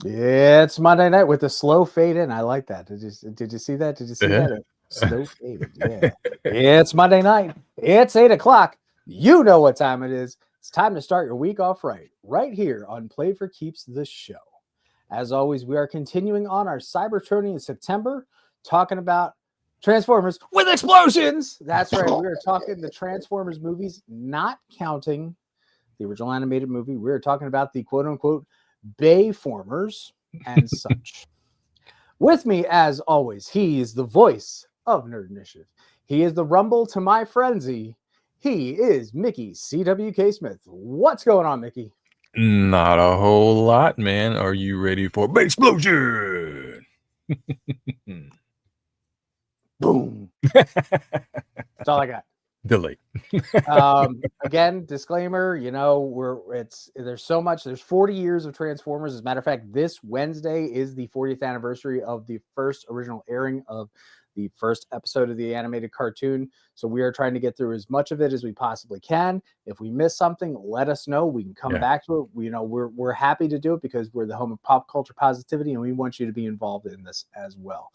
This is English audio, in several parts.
Yeah, it's Monday night with the slow fade in. I like that. Did you see that? Did you see Yeah. that? Slow faded. Yeah. It's Monday night. It's 8 o'clock. You know what time it is. It's time to start your week off right here on Play for Keeps the show. As always, we are continuing on our Cybertronian September, talking about Transformers with explosions. That's right. We are talking the Transformers movies, not counting the original animated movie. We're talking about the quote unquote Bayformers and such. With me, as always, he is the voice of Nerd Initiative. He is the rumble to my frenzy. He is Mickey CWK Smith. What's going on, Mickey? Not a whole lot, man. Are you ready for explosion? Boom. That's all I got. Delay. Again, disclaimer, there's so much, there's 40 years of Transformers. As a matter of fact, this Wednesday is the 40th anniversary of the first original airing of the first episode of the animated cartoon. So we are trying to get through as much of it as we possibly can. If we miss something, let us know. We can come back to it. We're happy to do it because we're the home of pop culture positivity, and we want you to be involved in this as well.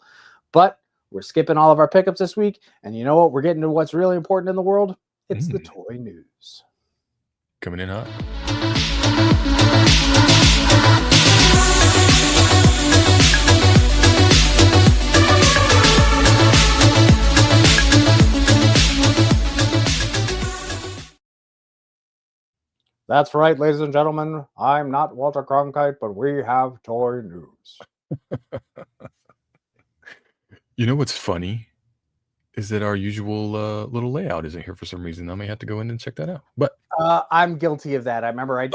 But we're skipping all of our pickups this week. And you know what? We're getting to what's really important in the world. It's the toy news. Coming in hot. That's right, ladies and gentlemen. I'm not Walter Cronkite, but we have toy news. You know what's funny is that our usual little layout isn't here for some reason. I may have to go in and check that out. But I'm guilty of that. I remember I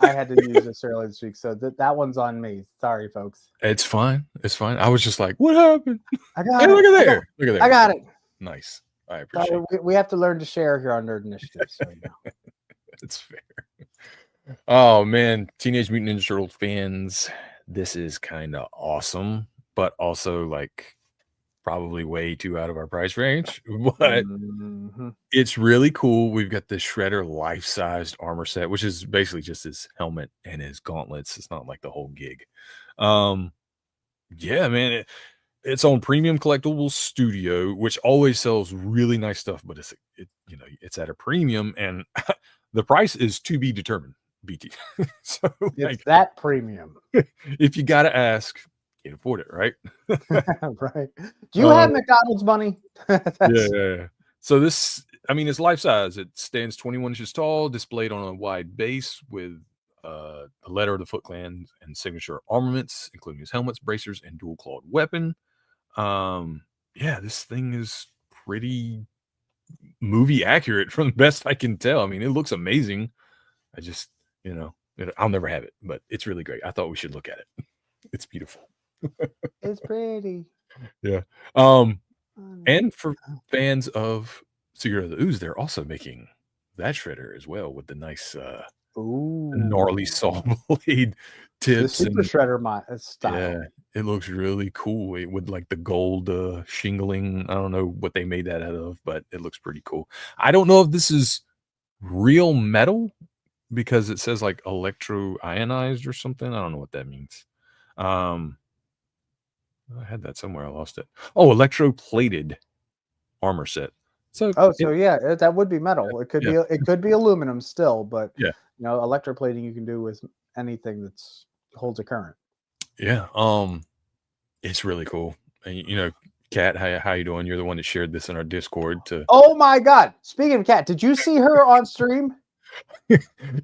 had to use this earlier this week, so that one's on me. Sorry, folks. It's fine. It's fine. I was just like, what happened? I got it. Look at there. Look at there. I got it. Nice. I appreciate it. We have to learn to share here on Nerd Initiative. So, It's fair. Oh man, Teenage Mutant Ninja Turtle fans, this is kind of awesome, but also like probably way too out of our price range. But it's really cool. We've got the Shredder life-sized armor set, which is basically just his helmet and his gauntlets. It's not like the whole gig. Yeah, man. It's on Premium Collectibles Studio, which always sells really nice stuff, but it's at a premium, and the price is to be determined. BT. So it's that premium. If you gotta ask, can't afford it, right? Right. Do you have McDonald's money? Yeah. So this, it's life size. It stands 21 inches tall, displayed on a wide base with a letter of the Foot Clan and signature armaments, including his helmets, bracers, and dual clawed weapon. This thing is pretty movie accurate from the best I can tell. It looks amazing. I just, I'll never have it, but it's really great. I thought we should look at it. It's beautiful. It's pretty. Yeah. And for fans of Secret of the Ooze, they're also making that Shredder as well with the nice gnarly saw blade tips. The Super Shredder style. Yeah, it looks really cool with like the gold shingling. I don't know what they made that out of, but it looks pretty cool. I don't know if this is real metal because it says like electro ionized or something. I don't know what that means. I had that somewhere. I lost it. Oh, electroplated armor set. So that would be metal. It could be aluminum still, but yeah, electroplating you can do with anything that holds a current. Yeah, it's really cool. And Kat, how you doing? You're the one that shared this in our Discord. Oh my God! Speaking of Kat, did you see her on stream?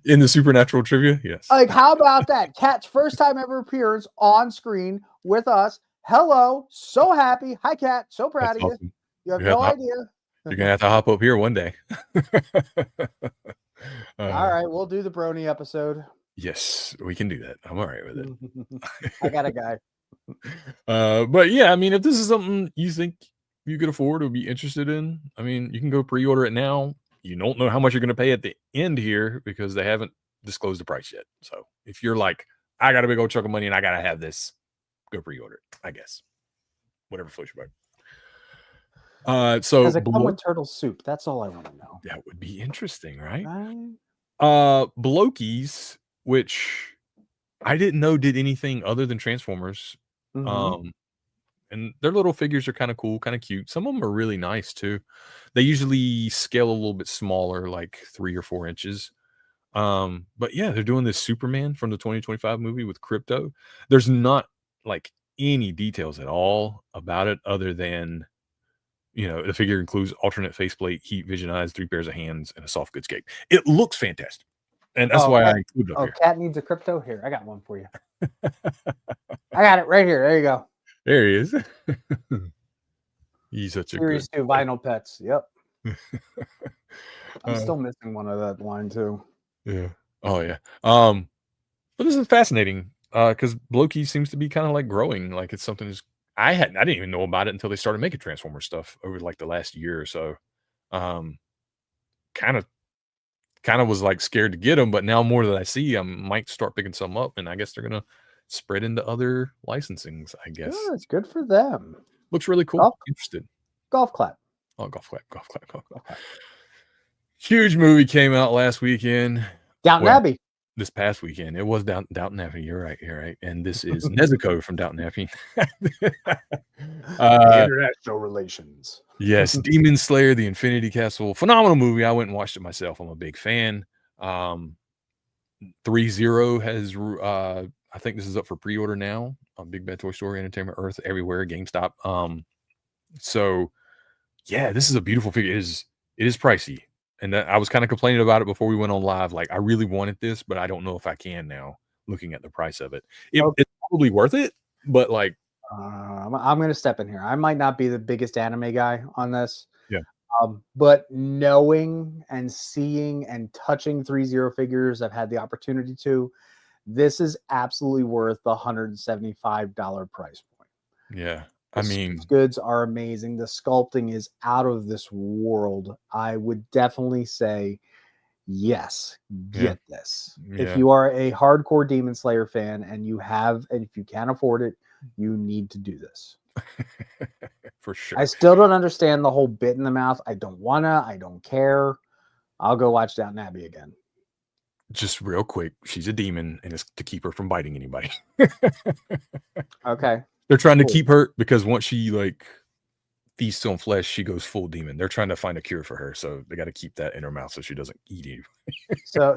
In the Supernatural trivia? Yes. Like, how about that? Kat's first time ever appearance on screen with us. Hello, so happy. Hi, Kat. So proud of you. You have no idea. You're gonna have to hop up here one day. All right, we'll do the Brony episode. Yes, we can do that. I'm all right with it. I got a guy. But yeah, if this is something you think you could afford or be interested in, you can go pre-order it now. You don't know how much you're going to pay at the end here because they haven't disclosed the price yet. So if you're like, I got a big old chunk of money and I got to have this, go pre-order it, I guess. Whatever floats your boat. So does it come with turtle soup? That's all I want to know. That would be interesting, right? Blokies, which I didn't know did anything other than Transformers. Mhm. Um, and their little figures are kind of cool, kind of cute. Some of them are really nice too. They usually scale a little bit smaller, like 3 or 4 inches. But yeah, they're doing this Superman from the 2025 movie with Crypto. There's not like any details at all about it other than the figure includes alternate faceplate, heat vision eyes, 3 pairs of hands, and a soft goods cape. It looks fantastic. And that's why I included it up here. Cat needs a crypto. Here, I got one for you. I got it right here. There you go. There he is. He's such a Series good 2 vinyl pets. Yep. I'm Uh, still missing one of that line too. yeah. Oh yeah. But this is fascinating because Loki seems to be kind of like growing. Like it's something I didn't even know about it until they started making Transformer stuff over like the last year or so. Um, kind of was like scared to get them, but now more that I see, I might start picking some up, and I guess they're gonna spread into other licensings. I guess Good. It's good for them. looks really cool. Golf, Interested. golf clap. Oh, golf clap. Huge movie came out last weekend. Downton Abbey. This past weekend. It was Downton Abbey. You're right. And this is Nezuko from Downton Abbey. International relations. Yes, Demon Slayer, The Infinity Castle. Phenomenal movie. I went and watched it myself. I'm a big fan. 3-0 has I think this is up for pre-order now on Big Bad Toy Story, Entertainment Earth, everywhere, GameStop. So yeah, this is a beautiful figure. It is pricey. And I was kind of complaining about it before we went on live. Like, I really wanted this, but I don't know if I can now, looking at the price of it. It's probably worth it, but like, I'm going to step in here. I might not be the biggest anime guy on this. Yeah. But knowing and seeing and touching 3-0 figures, I've had the opportunity to. This is absolutely worth the $175 price point. Yeah. The goods are amazing. The sculpting is out of this world. I would definitely say, yes, get this. Yeah. If you are a hardcore Demon Slayer fan and if you can't afford it, you need to do this. For sure. I still don't understand the whole bit in the mouth. I don't wanna. I don't care. I'll go watch Downton Abbey again. Just real quick, she's a demon, and it's to keep her from biting anybody. Okay. They're trying to keep her because once she like feasts on flesh, she goes full demon. They're trying to find a cure for her, so they got to keep that in her mouth so she doesn't eat anybody.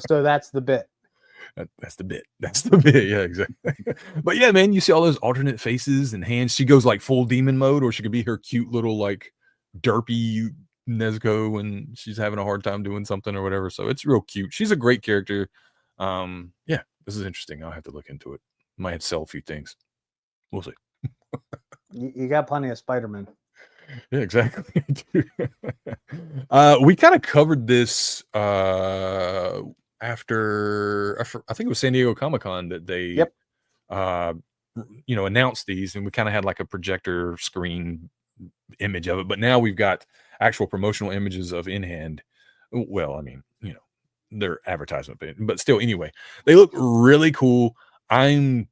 So that's the bit. That's the bit. That's the bit. Yeah, exactly. But yeah, man, you see all those alternate faces and hands. She goes like full demon mode, or she could be her cute little like derpy Nezuko when she's having a hard time doing something or whatever. So it's real cute. She's a great character. Yeah, this is interesting. I'll have to look into it. Might have to sell a few things. We'll see. You got plenty of Spider-Man. Yeah, exactly. We kind of covered this after I think it was San Diego Comic-Con that they announced these, and we kind of had like a projector screen image of it, but now we've got actual promotional images of in hand. Well, I mean, they're advertisement, but still, anyway, they look really cool. I'm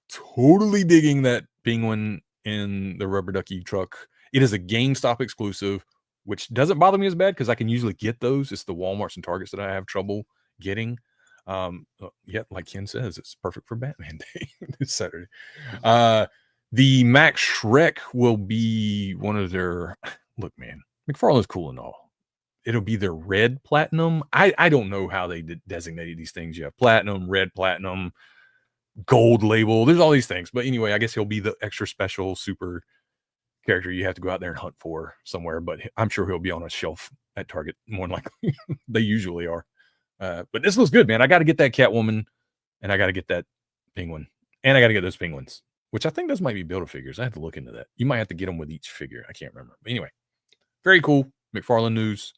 totally digging that penguin in the rubber ducky truck. It is a GameStop exclusive, which doesn't bother me as bad because I can usually get those. It's the Walmarts and Targets that I have trouble getting. Yeah, like Ken says, it's perfect for Batman Day this Saturday. The Max Shrek will be one of their look, man. McFarlane's cool and all. It'll be their red platinum. I don't know how they designated these things. You have platinum, red platinum, gold label. There's all these things. But anyway, I guess he'll be the extra special super character you have to go out there and hunt for somewhere. But I'm sure he'll be on a shelf at Target more than likely. They usually are. But this looks good, man. I got to get that Catwoman, and I got to get that penguin, and I got to get those penguins, which I think those might be Build-A-Figures. I have to look into that. You might have to get them with each figure. I can't remember. But anyway, very cool. McFarlane news.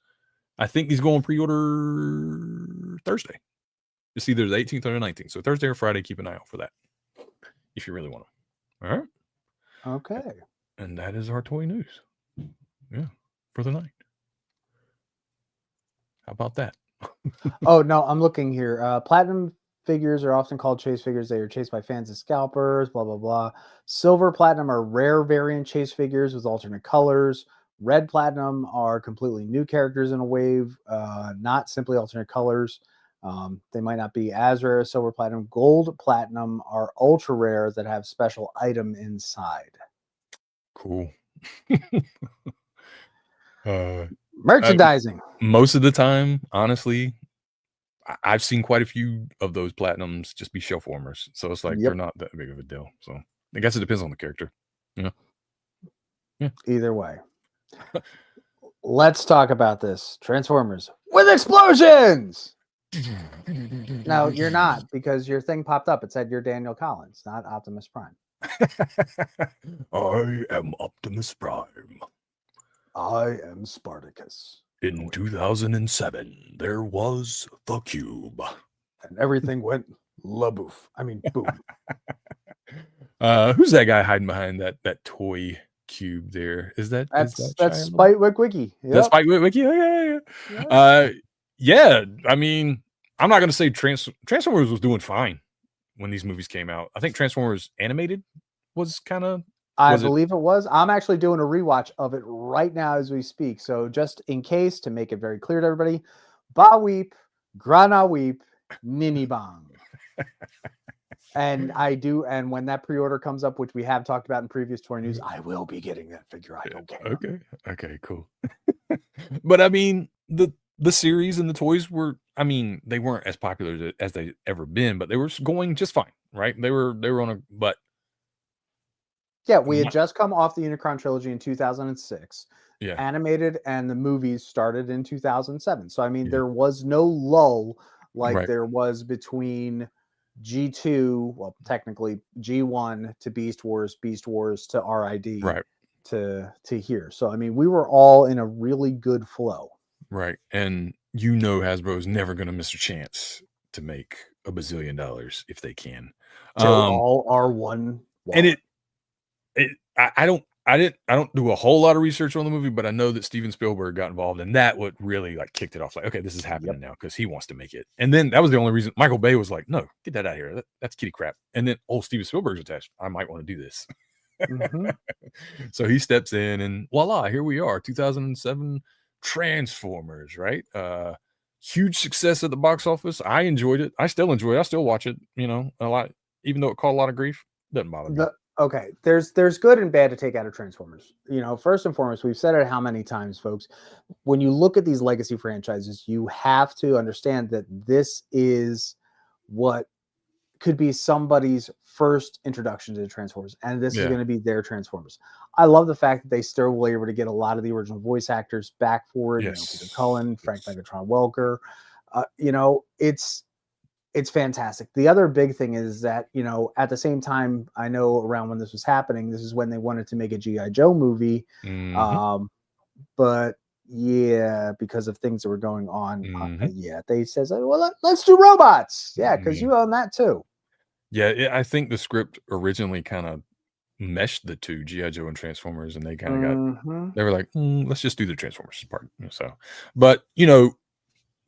I think he's going pre-order Thursday. It's either the 18th or the 19th. So Thursday or Friday, keep an eye out for that if you really want them. All right. Okay. And that is our toy news. Yeah, for the night. How about that? Oh, no, I'm looking here. Platinum figures are often called chase figures. They are chased by fans and scalpers, blah, blah, blah. Silver platinum are rare variant chase figures with alternate colors. Red platinum are completely new characters in a wave, not simply alternate colors. They might not be as rare as silver, platinum. Gold, platinum are ultra rare that have special item inside. Cool. uh, Merchandising. Most of the time, honestly, I've seen quite a few of those platinums just be shelf warmers. So it's like they're not that big of a deal. So I guess it depends on the character. Yeah. Either way. Let's talk about this. Transformers with explosions. No, you're not, because your thing popped up. It said you're Daniel Collins, not Optimus Prime. I am Optimus Prime. I am Spartacus. In 2007, there was the Cube. And everything went boom. Who's that guy hiding behind that toy cube there? That's Spite Wiki. Yep. That's Spite Wiki. Yeah. Yeah. I mean, I'm not gonna say Transformers was doing fine when these movies came out. I think Transformers Animated was kind of. I believe it was. I'm actually doing a rewatch of it right now as we speak. So just in case, to make it very clear to everybody, Ba Weep, Grana Weep, Nini Bang. And when that pre-order comes up, which we have talked about in previous tour news, I will be getting that figure. I don't care. Okay, cool. But I mean, the series and the toys were, I mean, they weren't as popular as they ever been, but they were going just fine, right? They were on a, but yeah, we had just come off the Unicron trilogy in 2006. Yeah. Animated and the movies started in 2007. So I mean, there was no lull like there was between G2, well, technically G1 to Beast Wars to RID to here. So I mean, we were all in a really good flow. Right. And Hasbro's never going to miss a chance to make $1 bazillion if they can. So all are one. And I don't do a whole lot of research on the movie, but I know that Steven Spielberg got involved, and that what really like kicked it off. Like, okay, this is happening now because he wants to make it. And then that was the only reason Michael Bay was like, no, get that out of here. That's kitty crap. And then Steven Spielberg's attached. I might want to do this. Mm-hmm. So he steps in, and voila, here we are, 2007 Transformers, right? Huge success at the box office. I enjoyed it. I still enjoy it. I still watch it, a lot, even though it caught a lot of grief. Doesn't bother me. Okay, there's good and bad to take out of Transformers. First and foremost, we've said it how many times, folks. When you look at these legacy franchises, you have to understand that this is what could be somebody's first introduction to the Transformers, and this is going to be their Transformers. I love the fact that they still were able to get a lot of the original voice actors back for it. Peter Cullen, Frank Megatron Welker. It's fantastic. The other big thing is that, at the same time, I know around when this was happening, this is when they wanted to make a G.I. Joe movie. Mm-hmm. But yeah, because of things that were going on, they says, well, let's do robots. Yeah, because you own that too. Yeah, I think the script originally kind of meshed the two, G.I. Joe and Transformers, and they kind of they were like, let's just do the Transformers part. So, but,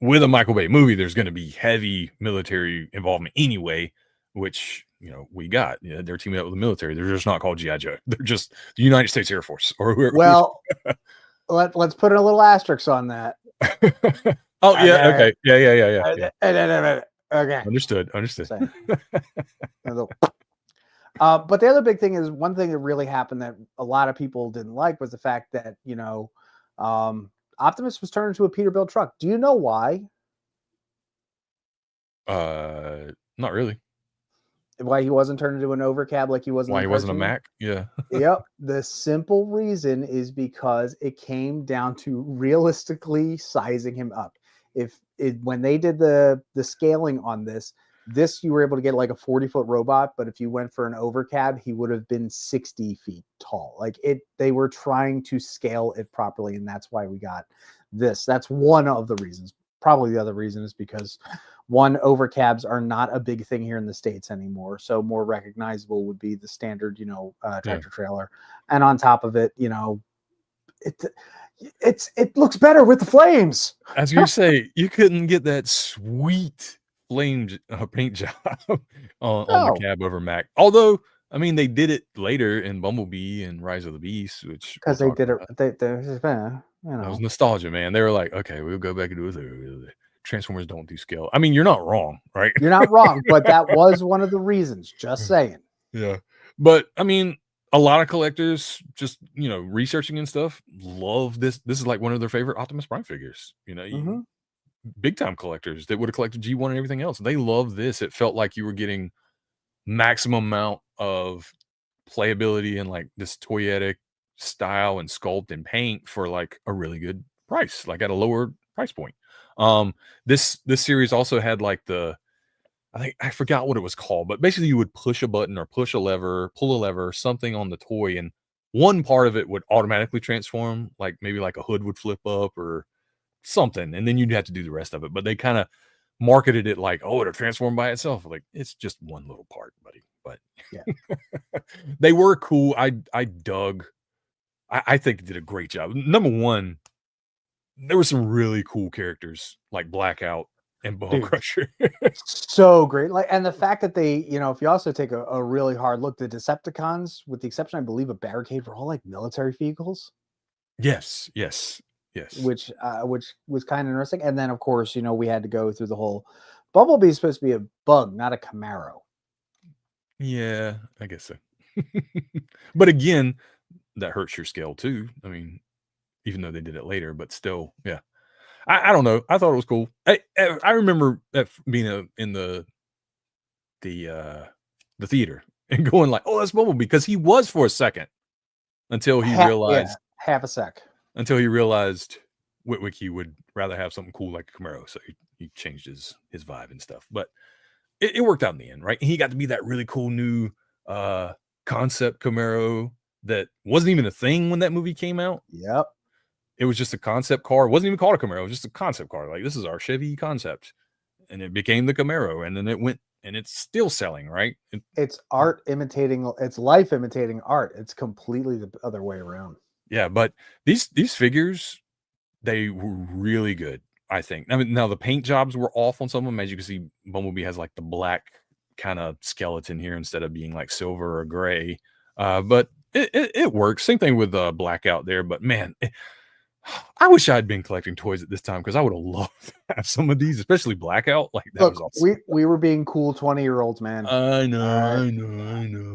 with a Michael Bay movie, there's going to be heavy military involvement anyway, which, we got. They're teaming up with the military. They're just not called G.I. Joe. They're just the United States Air Force or whoever. Well, let's put a little asterisk on that. Oh, yeah. Okay. Yeah. Okay. Understood. But the other big thing is, one thing that really happened that a lot of people didn't like was the fact that, Optimus was turned into a Peterbilt truck. Do you know why? Not really. Why he wasn't turned into an overcab like he was? Why he wasn't a Mac? Yeah. Yep. The simple reason is because it came down to realistically sizing him up. When they did the scaling on this, you were able to get like a 40-foot robot, but if you went for an overcab, he would have been 60 feet tall. Like they were trying to scale it properly, and that's why we got this. That's one of the reasons. Probably the other reason is because, one, overcabs are not a big thing here in the States anymore, so more recognizable would be the standard, tractor trailer, and on top of it, it looks better with the flames. As you say, you couldn't get that sweet flamed paint job on the cab over Mac. Although, I mean, they did it later in Bumblebee and Rise of the Beast, which because they did it. That was nostalgia, man. They were like, okay, we'll go back and do it. Transformers don't do scale. I mean, you're not wrong, right? You're not wrong, but that was one of the reasons. Just saying. Yeah. But I mean, a lot of collectors just, researching and stuff love this. This is like one of their favorite Optimus Prime figures. Mhm. Big time collectors that would have collected G1 and everything else. They love this. It felt like you were getting maximum amount of playability and like this toyetic style and sculpt and paint for like a really good price, like at a lower price point. This series also had like I forgot what it was called, but basically you would push a button or push a lever, pull a lever, something on the toy, and one part of it would automatically transform, like maybe like a hood would flip up or something, and then you'd have to do the rest of it. But they kind of marketed it like, oh, it'll transform by itself. Like, it's just one little part, buddy. But yeah, they were cool. I dug. I think they did a great job. Number one, there were some really cool characters like Blackout and Bone Crusher. So great. Like, and the fact that they, if you also take a really hard look, the Decepticons, with the exception, I believe, of Barricade, were all like military vehicles. Yes. Which was kind of interesting. And then, of course, we had to go through the whole Bumblebee is supposed to be a bug, not a Camaro. Yeah, I guess so. But again, that hurts your scale too. I mean, even though they did it later, but still, yeah. I don't know. I thought it was cool. I remember being in the theater and going like, "Oh, that's Bumblebee," because he was for a second until he realized half a sec. Until he realized Witwicky would rather have something cool like a Camaro, so he changed his vibe and stuff. But it worked out in the end, right? And he got to be that really cool new concept Camaro that wasn't even a thing when that movie came out. Yep. It was just a concept car. It wasn't even called a Camaro. It was just a concept car. Like, this is our Chevy concept. And it became the Camaro. And then it went, and it's still selling, right? It's art imitating, it's life imitating art. It's completely the other way around. Yeah, but these figures, they were really good, I think. I mean, now the paint jobs were off on some of them. As you can see, Bumblebee has like the black kind of skeleton here instead of being like silver or gray. But it works. Same thing with Blackout there. But man, I wish I had been collecting toys at this time, because I would have loved to have some of these, especially Blackout. Like, that was awesome. We were being cool 20-year-olds, man. I know.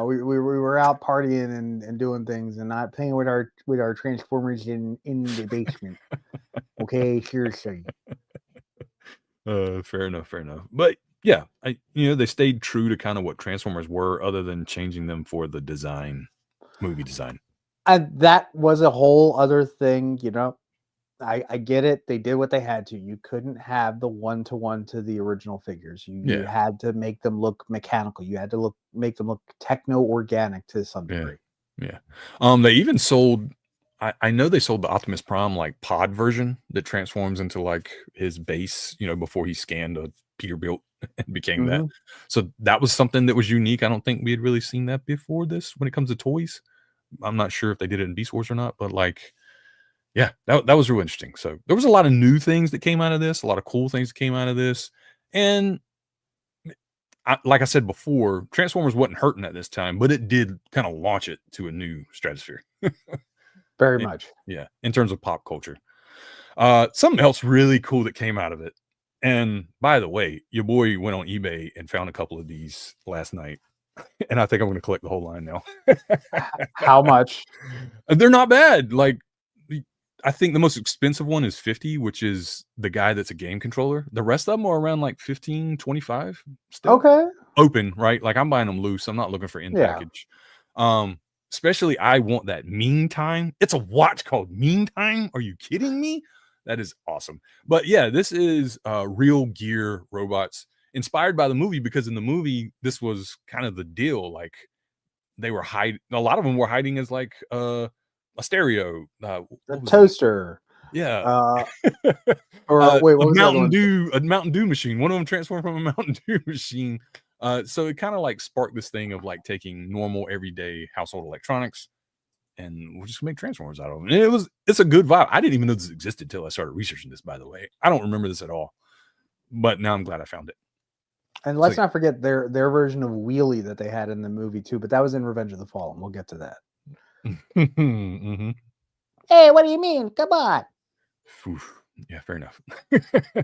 We were out partying and doing things and not playing with our Transformers in the basement. Okay, seriously. Fair enough. But yeah, they stayed true to kind of what Transformers were, other than changing them for the movie design. And that was a whole other thing, I get it. They did what they had to. You couldn't have the one-to-one to the original figures. You had to make them look mechanical. You had to make them look techno-organic to some degree. Yeah. They even sold, I know they sold the Optimus Prime like pod version that transforms into like his base, before he scanned a Peterbilt and became that. So that was something that was unique. I don't think we had really seen that before this when it comes to toys. I'm not sure if they did it in Beast Wars or not, but like, yeah, that was real interesting. So there was a lot of new things that came out of this, a lot of cool things that came out of this. And like I said before, Transformers wasn't hurting at this time, but it did kind of launch it to a new stratosphere. Very much. Yeah, in terms of pop culture. Something else really cool that came out of it. And by the way, your boy went on eBay and found a couple of these last night. And I think I'm going to collect the whole line now. How much? They're not bad. Like, I think the most expensive one is $50, which is the guy that's a game controller. The rest of them are around like $15, $25 still. Okay. Open, right? Like, I'm buying them loose. I'm not looking for in package. Especially, I want that Meantime. It's a watch called Meantime. Are you kidding me? That is awesome. But yeah, this is Real Gear robots, inspired by the movie, because in the movie, this was kind of the deal. Like, they were hiding, a lot of them were hiding as like a stereo, a toaster, or wait, what was a Mountain Dew machine. One of them transformed from a Mountain Dew machine. So it kind of like sparked this thing of like taking normal everyday household electronics, and we're just gonna make Transformers out of them. And it's a good vibe. I didn't even know this existed till I started researching this, by the way. I don't remember this at all, but now I'm glad I found it. And let's not forget their version of Wheelie that they had in the movie too, but that was in Revenge of the Fallen. We'll get to that. Mm-hmm. Hey, what do you mean? Come on. Yeah, fair enough.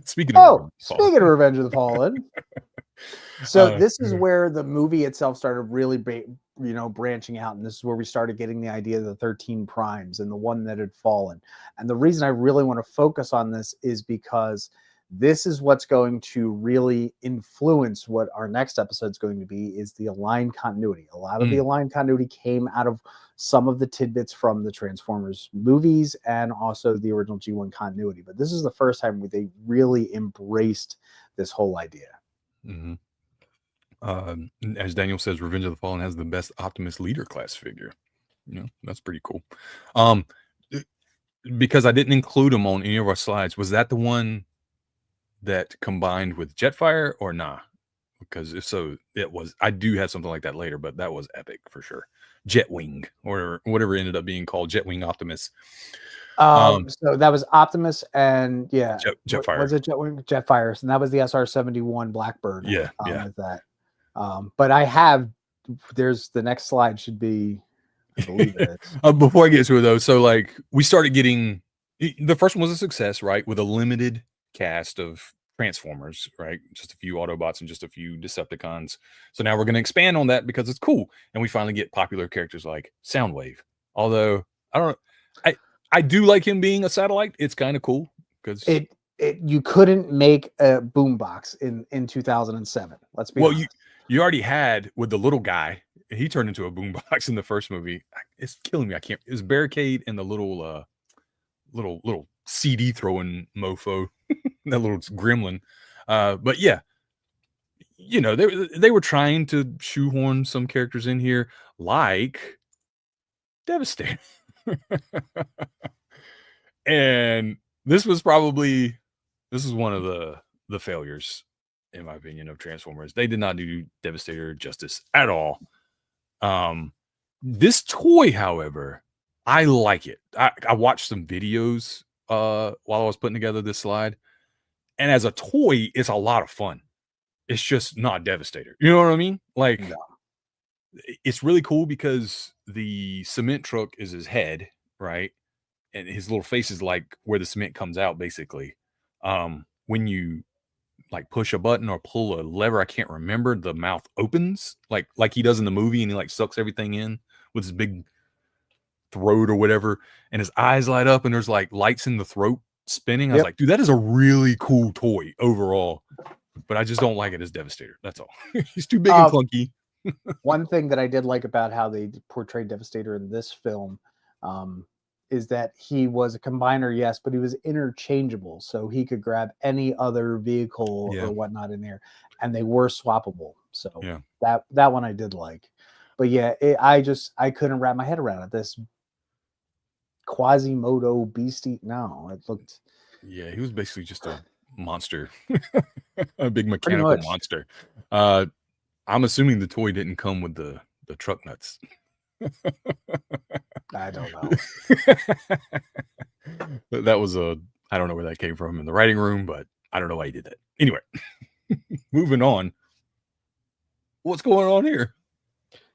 Speaking of Revenge of the Fallen. Speaking of Revenge of the Fallen. So this is where the movie itself started really, branching out, and this is where we started getting the idea of the 13 primes and the one that had fallen. And the reason I really want to focus on this is because this is what's going to really influence what our next episode is going to be, is the aligned continuity. A lot of the aligned continuity came out of some of the tidbits from the Transformers movies and also the original G1 continuity. But this is the first time where they really embraced this whole idea. Mm-hmm. As Daniel says, Revenge of the Fallen has the best Optimus leader class figure. You know, that's pretty cool. Because I didn't include them on any of our slides, was that the one that combined with Jetfire or nah? Because if so, it was. I do have something like that later, but that was epic for sure. Jetwing or whatever ended up being called, Jetwing Optimus. So that was Optimus and Jetfire. Was it Jetfire? And that was the SR-71 Blackbird. Yeah. With that. But I have. There's the next slide should be. I believe it is. Before I get to it though, so like we started getting the first one was a success, right? With a limited cast of Transformers, right? Just a few Autobots and just a few Decepticons. So now we're going to expand on that because it's cool, and we finally get popular characters like Soundwave. Although I do like him being a satellite. It's kind of cool because you couldn't make a boombox in 2007. Let's be honest. You already had with the little guy. He turned into a boombox in the first movie. It's killing me. I can't. It's Barricade and the little CD throwing mofo, that little gremlin. But yeah, you know, they were trying to shoehorn some characters in here, like Devastator. And this was one of the failures, in my opinion, of Transformers. They did not do Devastator justice at all. This toy, however, I like it. I watched some videos while I was putting together this slide, and as a toy, it's a lot of fun. It's just not Devastator. You know what I mean? Like, it's really cool because the cement truck is his head, right? And his little face is like where the cement comes out, basically. When you like push a button or pull a lever, I can't remember, the mouth opens like he does in the movie, and he like sucks everything in with his big throat or whatever, and his eyes light up and there's like lights in the throat spinning. I was like, dude, that is a really cool toy overall, but I just don't like it as Devastator. That's all. He's too big and clunky. One thing that I did like about how they portrayed Devastator in this film is that he was a combiner, yes, but he was interchangeable, so he could grab any other vehicle or whatnot in there, and they were swappable. So that one I did like. But yeah, I couldn't wrap my head around it. This Quasimodo beastie, no, it looked. Yeah, he was basically just a monster, a big mechanical monster. I'm assuming the toy didn't come with the truck nuts. I don't know. That was I don't know where that came from in the writing room, but I don't know why he did that. Anyway, moving on. What's going on here?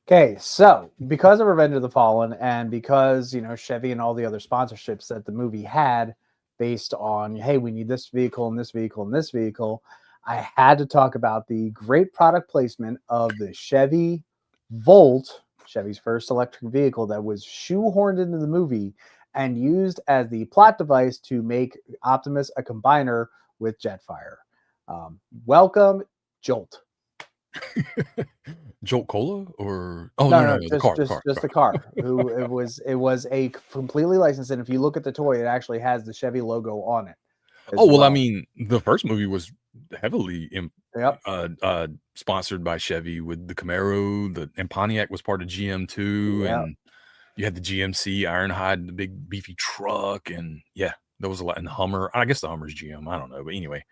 Okay, so because of Revenge of the Fallen and because, Chevy and all the other sponsorships that the movie had based on, hey, we need this vehicle and this vehicle and this vehicle, I had to talk about the great product placement of the Chevy Volt, Chevy's first electric vehicle that was shoehorned into the movie and used as the plot device to make Optimus a combiner with Jetfire. Welcome, Jolt. Jolt Cola or no, just the car. It was a completely licensed, and if you look at the toy, it actually has the Chevy logo on it. Well, I mean, the first movie was heavily sponsored by Chevy with the Camaro, and Pontiac was part of GM too, and you had the GMC Ironhide, the big beefy truck, and there was a lot. And the Hummer, I guess the Hummer's GM, I don't know, but anyway.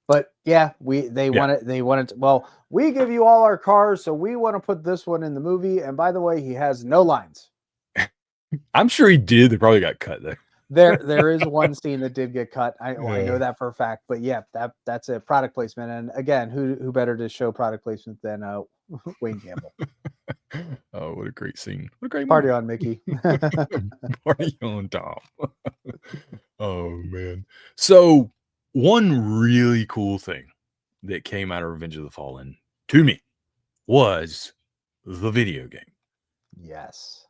But they wanted. Well, we give you all our cars, so we want to put this one in the movie. And by the way, he has no lines. I'm sure he did. They probably got cut though. There is one scene that did get cut. I know that for a fact. But that's a product placement. And again, who better to show product placement than Wayne Campbell? Oh, what a great scene! What a great party on, Mickey. Party on, Tom. Oh man. So one really cool thing that came out of Revenge of the Fallen to me was the video game. Yes.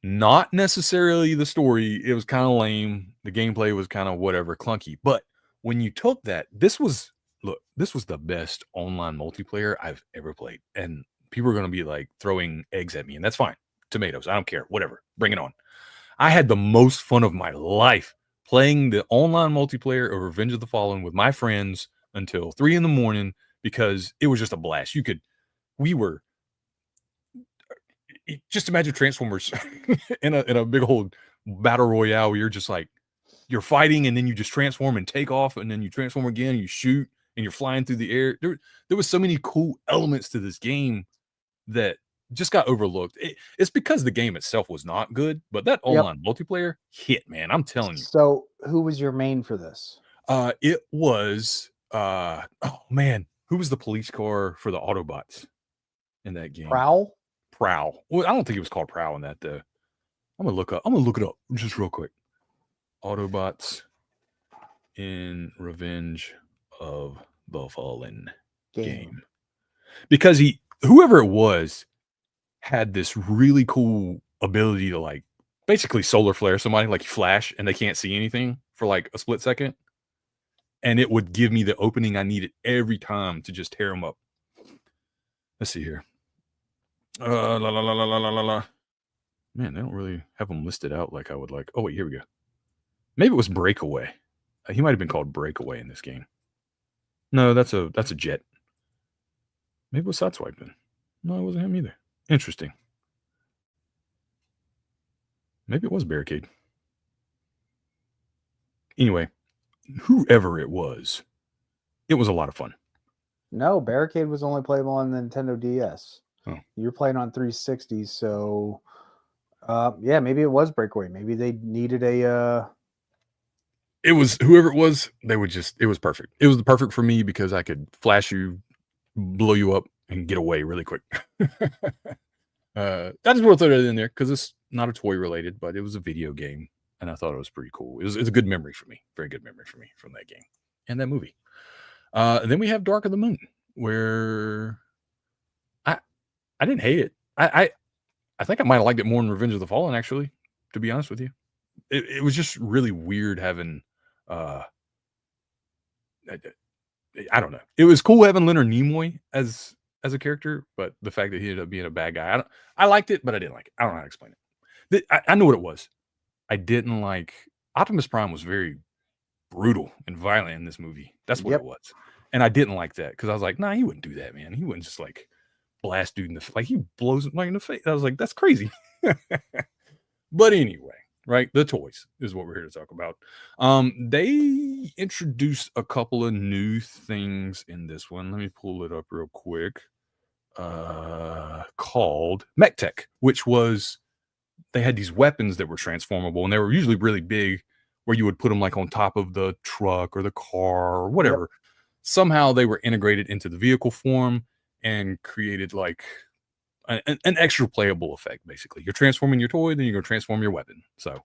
Not necessarily the story. It was kind of lame. The gameplay was kind of whatever, clunky. But when you took that, this was the best online multiplayer I've ever played. And people are going to be like throwing eggs at me, and that's fine. Tomatoes, I don't care. Whatever. Bring it on. I had the most fun of my life playing the online multiplayer of Revenge of the Fallen with my friends until 3 a.m. because it was just a blast. We were just imagine Transformers in a big old battle royale where you're just like you're fighting and then you just transform and take off and then you transform again and you shoot and you're flying through the air. There was so many cool elements to this game that just got overlooked. It's because the game itself was not good, but that online multiplayer hit, man. I'm telling you. So who was your main for this? It was oh man, who was the police car for the Autobots in that game? Prowl? Well, I don't think it was called Prowl in that though. I'm gonna look it up just real quick. Autobots in Revenge of the Fallen game. Because whoever it was had this really cool ability to like basically solar flare somebody, like you flash and they can't see anything for like a split second. And it would give me the opening I needed every time to just tear them up. Let's see here. La la la la la la la. Man, they don't really have them listed out like I would like. Oh wait, here we go. Maybe it was Breakaway. He might have been called Breakaway in this game. No, that's a jet. Maybe it was Sideswipe then. No, it wasn't him either. Interesting. Maybe it was Barricade. Anyway, whoever it was a lot of fun. No, Barricade was only playable on the Nintendo DS. Oh. You're playing on 360, so yeah, maybe it was Breakaway. Maybe they needed a It was whoever it was, it was perfect. It was perfect for me because I could flash you, blow you up, and get away really quick. I just want to throw that in there because it's not a toy related, but it was a video game, and I thought it was pretty cool. It's a good memory for me, very good memory for me from that game and that movie. And then we have Dark of the Moon, where I didn't hate it. I think I might have liked it more than Revenge of the Fallen, actually, to be honest with you. It was just really weird having I don't know. It was cool having Leonard Nimoy as a character, but the fact that he ended up being a bad guy, I liked it, but I didn't like it. I don't know how to explain it. I know what it was. I didn't like Optimus Prime was very brutal and violent in this movie. That's what it was. And I didn't like that because I was like, nah, he wouldn't do that, man. He wouldn't just like blast dude in the like he blows him like in the face. I was like, that's crazy. But anyway, right? The toys is what we're here to talk about. They introduced a couple of new things in this one. Let me pull it up real quick. Called Mech Tech, which was they had these weapons that were transformable, and they were usually really big, where you would put them like on top of the truck or the car or whatever. Somehow they were integrated into the vehicle form and created like an extra playable effect. Basically, you're transforming your toy, then you're going to transform your weapon. So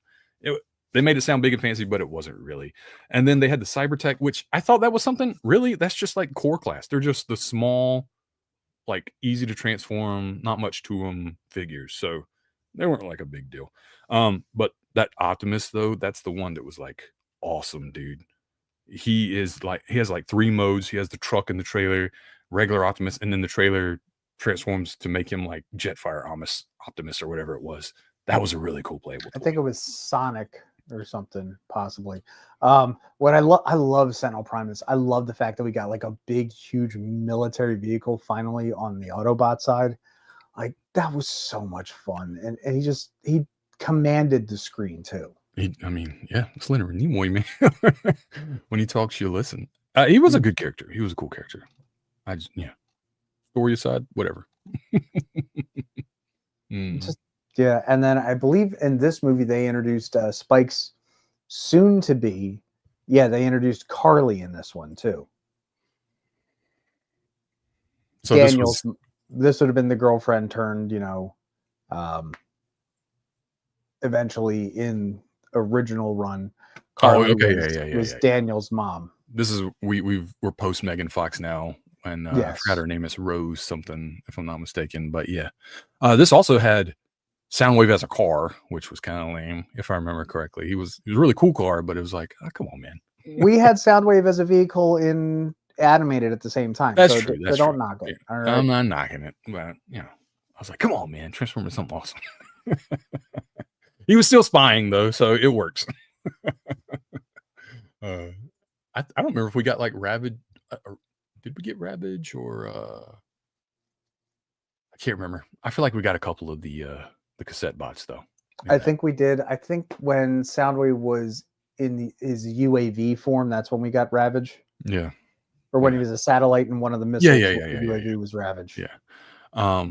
they made it sound big and fancy, but it wasn't really. And then they had the Cybertech, which I thought that was something really. That's just like core class. They're just the small, like easy to transform, not much to them figures. So they weren't like a big deal. But that Optimus though, that's the one that was like awesome, dude. He has like 3 modes. He has the truck and the trailer, regular Optimus, and then the trailer transforms to make him like Jetfire Optimus or whatever it was. That was a really cool playable toy. I think it was Sonic or something, possibly. What I love Sentinel Primus. I love the fact that we got like a big, huge military vehicle finally on the Autobot side. Like that was so much fun, and he commanded the screen too. It's Leonard Nimoy, man. When he talks, you listen. He was a good character. He was a cool character. Story aside, whatever. Yeah, and then I believe in this movie they introduced Spike's soon to be. Yeah, they introduced Carly in this one too. So this would have been the girlfriend turned, eventually in original run. Carly okay, was yeah. Daniel's mom. This is we're post Megan Fox now, and I Yes. forgot her name. It's Rose something, if I'm not mistaken. But yeah, this also had Soundwave as a car, which was kind of lame, if I remember correctly. He was a really cool car, but it was like, oh, come on, man. We had Soundwave as a vehicle in animated at the same time. That's so true. so That's don't true. knock it. Yeah. All right. I'm not knocking it, but you know, I was like, come on, man, Transformers something awesome. He was still spying though, so it works. I don't remember if we got like Ravage. Did we get Ravage or I can't remember. I feel like we got a couple of the cassette bots though. I think we did. I think when Soundwave was in his UAV form, that's when we got Ravage. Yeah. Or when he was a satellite and one of the missiles. UAV was Ravage. Yeah.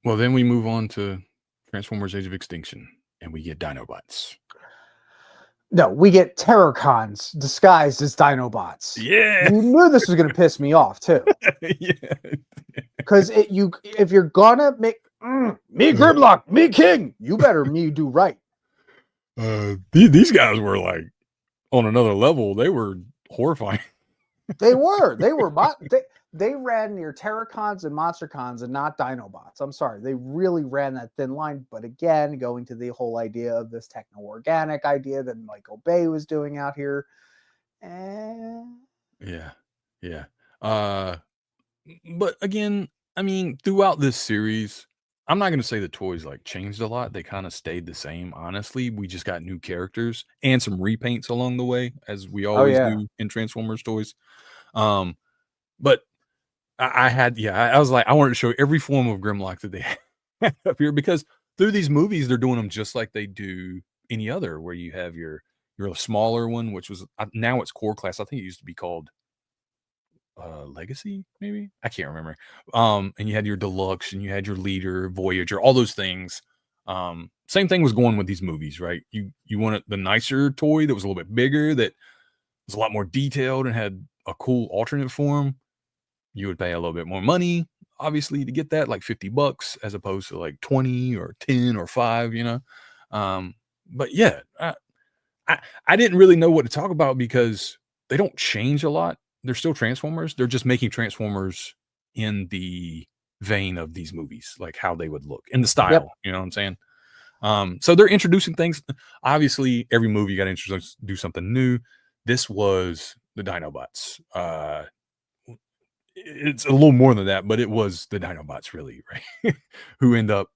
Well, then we move on to Transformers: Age of Extinction, and we get Dinobots. No, we get Terrorcons disguised as Dinobots. Yeah. You knew this was going to piss me off too. Yeah. Because if you're gonna make me Grimlock, me King, you better me do right. These guys were like on another level. They were horrifying. They ran near Terrorcons and MonsterCons and not Dinobots. I'm sorry. They really ran that thin line. But again, going to the whole idea of this techno-organic idea that Michael Bay was doing out here. Yeah. But again, I mean, throughout this series, I'm not going to say the toys like changed a lot. They kind of stayed the same. Honestly, we just got new characters and some repaints along the way, as we always do in Transformers toys. But I was like, I wanted to show every form of Grimlock that they have up here, because through these movies, they're doing them just like they do any other, where you have your smaller one, which was now it's core class. I think it used to be called Legacy, maybe, I can't remember. And you had your deluxe, and you had your leader, Voyager, all those things. Same thing was going with these movies, right? You wanted the nicer toy that was a little bit bigger, that was a lot more detailed and had a cool alternate form. You would pay a little bit more money, obviously, to get that, like $50, as opposed to like 20 or 10 or 5, you know. But yeah, I didn't really know what to talk about, because they don't change a lot. They're still Transformers. They're just making Transformers in the vein of these movies, like how they would look in the style. Yep. You know what I'm saying? So they're introducing things. Obviously, every movie you got to do something new. This was the Dinobots. It's a little more than that, but it was the Dinobots, really, right? Who end up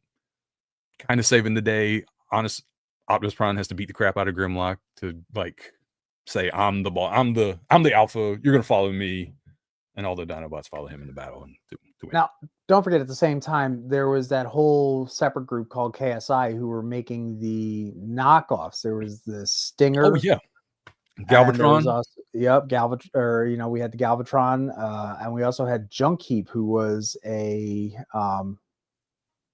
kind of saving the day. Honest, Optimus Prime has to beat the crap out of Grimlock to like say, I'm the ball, I'm the alpha, you're gonna follow me, and all the Dinobots follow him in the battle and to win. Now, don't forget, at the same time, there was that whole separate group called KSI who were making the knockoffs. There was the Stinger. Oh yeah. Galvatron. We had the Galvatron, and we also had Junk Heap, who was a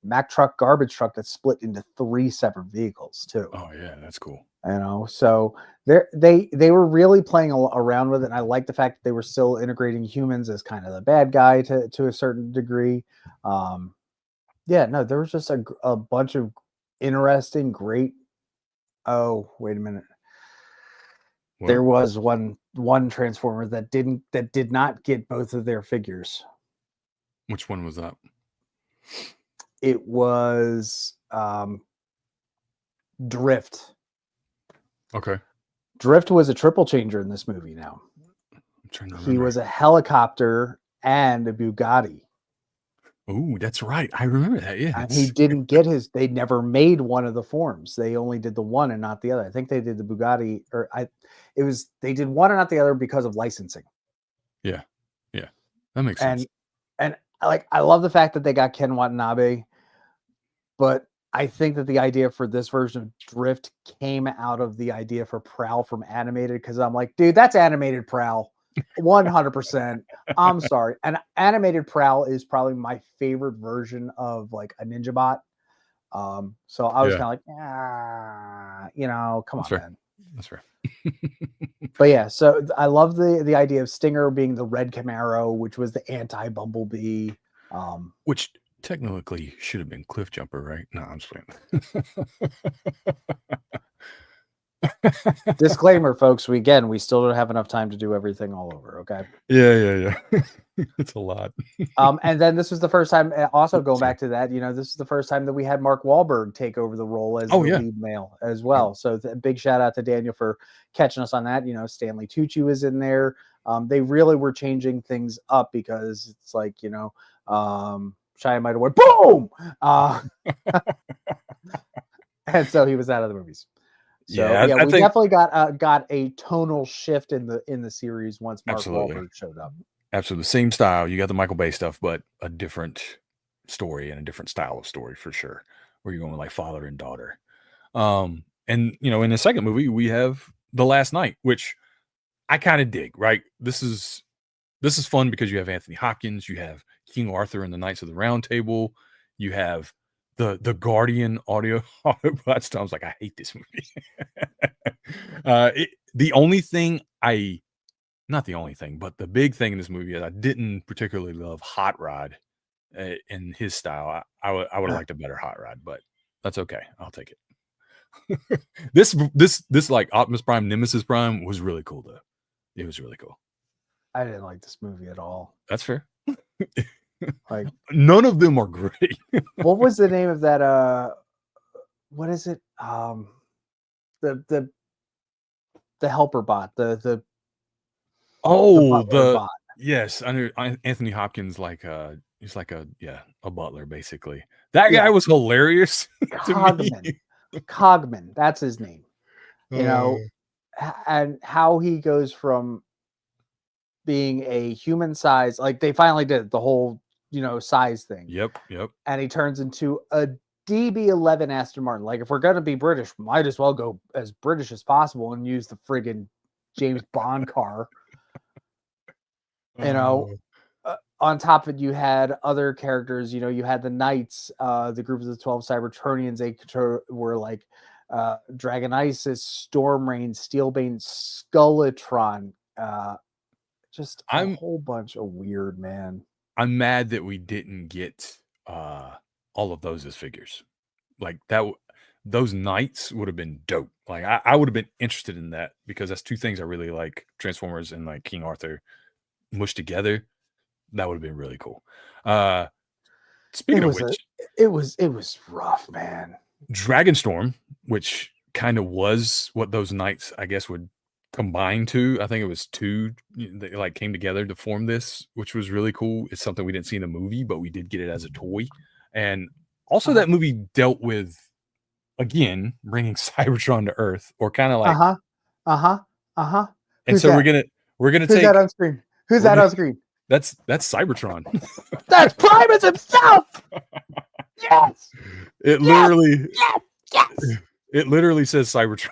Mack truck, garbage truck that split into 3 separate vehicles too. Oh yeah, that's cool. You know, so they were really playing around with it. And I like the fact that they were still integrating humans as kind of the bad guy to a certain degree. There was just a bunch of interesting, great. Oh, wait a minute. What? There was one Transformer that did not get both of their figures. Which one was that? It was Drift. Okay. Drift was a triple changer in this movie now. He was a helicopter and a Bugatti. Oh, that's right. I remember that. Yeah. And he didn't get they never made one of the forms. They only did the one and not the other. I think they did the Bugatti, they did one and not the other because of licensing. Yeah. Yeah. That makes sense. And I love the fact that they got Ken Watanabe, but I think that the idea for this version of Drift came out of the idea for Prowl from Animated, because I'm like, dude, that's animated Prowl. 100%. I'm sorry. And animated Prowl is probably my favorite version of like a Ninja Bot. So I was kind of like, come on, man. That's fair. But yeah, so I love the idea of Stinger being the red Camaro, which was the anti-Bumblebee. Which technically should have been Cliff Jumper, right? No, I'm just playing. Disclaimer, folks. We still don't have enough time to do everything all over. Okay. Yeah. It's a lot. And then this was the first time. Also, going Sorry. back to that, this is the first time that we had Mark Wahlberg take over the role as the lead male as well. So, big shout out to Daniel for catching us on that. Stanley Tucci was in there. They really were changing things up because it's like Shia might have went boom, and so he was out of the movies. So I we think definitely got a tonal shift in the series once Mark Wahlberg showed up. Absolutely. Same style. You got the Michael Bay stuff, but a different story and a different style of story for sure. Where you're going with like father and daughter. And in the second movie, we have The Last Night, which I kind of dig, right? This is fun because you have Anthony Hopkins, you have King Arthur and the Knights of the Round Table, you have the Guardian audio bots. I was like, I hate this movie. The only thing not the only thing, but the big thing in this movie is I didn't particularly love Hot Rod in his style. I would have liked a better Hot Rod, but that's okay. I'll take it. This like Optimus Prime, Nemesis Prime was really cool though. It was really cool. I didn't like this movie at all. That's fair. Like none of them are great. What was the name of that? What is it? The helper bot. The butler bot. Yes, I knew Anthony Hopkins he's like a butler basically. That guy was hilarious. Cogman, that's his name. And how he goes from being a human size, like they finally did the whole size thing. Yep. And he turns into a DB11 Aston Martin. Like if we're gonna be British, might as well go as British as possible and use the friggin' James Bond car. On top of it, you had other characters. You had the Knights, the group of the 12 Cybertronians. They were like Dragon Isis, Stormrain, Steelbane, Skullatron. Just a whole bunch of weird, man. I'm mad that we didn't get all of those as figures. Like that, those Knights would have been dope. Like I would have been interested in that because that's two things I really like: Transformers and like King Arthur mushed together. That would have been really cool. Speaking of which, it was rough, man. Dragonstorm, which kind of was what those Knights, I guess, would combine to. I think it was two that like came together to form this, which was really cool. It's something we didn't see in the movie, but we did get it as a toy. And also that movie dealt with, again, bringing Cybertron to Earth, or kind of like And who's so that? we're gonna Who's take that on screen? Who's that on screen? That's Cybertron. That's Primus himself. Yes. It literally says Cybertron.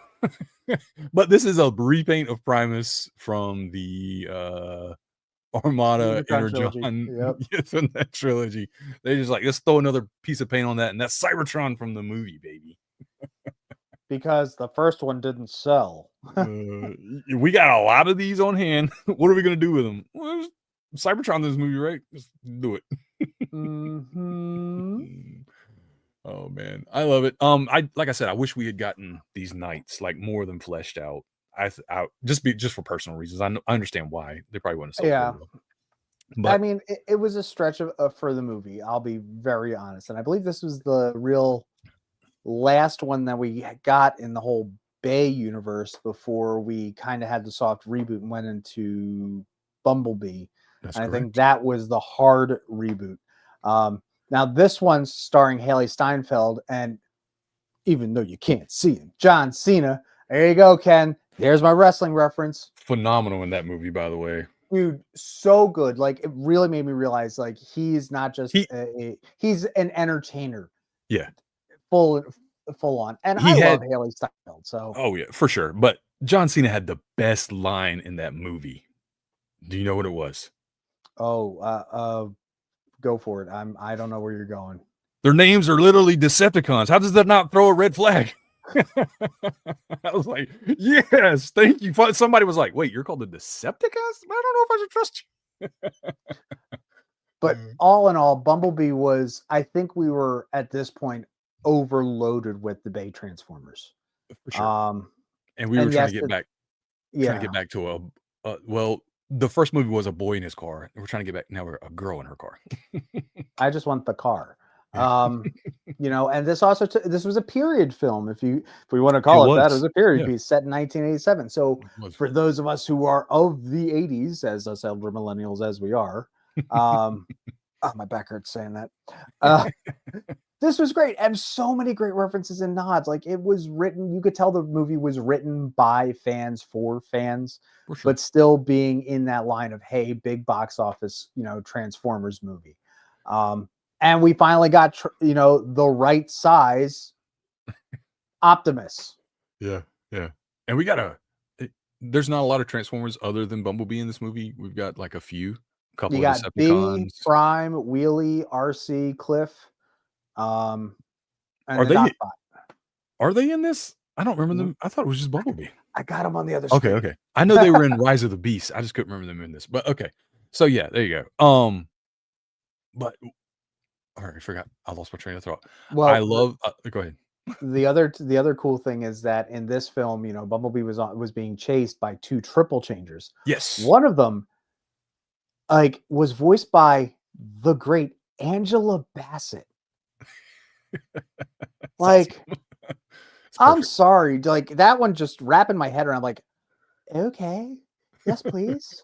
But this is a repaint of Primus from the Armada Energon. From that trilogy. They just like, let's throw another piece of paint on that, and that's Cybertron from the movie, baby. Because the first one didn't sell. We got a lot of these on hand. What are we gonna do with them? Well, Cybertron in this movie, right? Just do it. Oh man, I love it. Like I said, I wish we had gotten these Knights like more than fleshed out. Just for personal reasons. I understand why they probably wouldn't have sold it. But I mean, it was a stretch for the movie. I'll be very honest, and I believe this was the real last one that we got in the whole Bay universe before we kind of had the soft reboot and went into Bumblebee. And I think that was the hard reboot. Now this one's starring Haley Steinfeld, and even though you can't see him, John Cena. There you go, Ken. There's my wrestling reference. Phenomenal in that movie, by the way. Dude, so good. Like it really made me realize, like he's not just he's an entertainer. Yeah, full on. And I love Haley Steinfeld. So yeah, for sure. But John Cena had the best line in that movie. Do you know what it was? Oh, go for it. I don't know where you're going. Their names are literally Decepticons. How does that not throw a red flag? I was like, yes, thank you. Somebody was like, wait, you're called the Decepticons? I don't know if I should trust you. But all in all, Bumblebee was, I think we were at this point overloaded with the Bay Transformers. For sure. And we were And trying to yes, get back yeah, to well, the first movie was a boy in his car, and we're trying to get back now we're a girl in her car. I just want the car. Yeah. And this also this was a period film, if we want to It call it that. It was. was a period Yeah, piece set in 1987. So it was. for those of us who are of the 80s, as us elder millennials as we are, oh, my back hurts saying that. This was great, and so many great references and nods. Like, it was written, you could tell the movie was written by fans for fans, For sure. but still being in that line of, hey, big box office, Transformers movie. And we finally got the right size Optimus. Yeah, yeah. And we got there's not a lot of Transformers other than Bumblebee in this movie. We've got like a couple You of got B, Decepticons. Prime, Wheelie, RC, Cliff, and Are the they Dotbot. are they in this? I don't remember Nope. them. I thought it was just Bumblebee. I got them on the other Okay, screen. okay. I know they were in Rise of the Beast. I just couldn't remember them in this. But okay. So yeah, there you go. But all right, I forgot. I lost my train of thought. Well, I love go ahead. the other cool thing is that in this film, Bumblebee was being chased by two triple changers. Yes. One of them, was voiced by the great Angela Bassett. Like, I'm sorry, like that one just wrapping my head around. Like, okay, yes, please.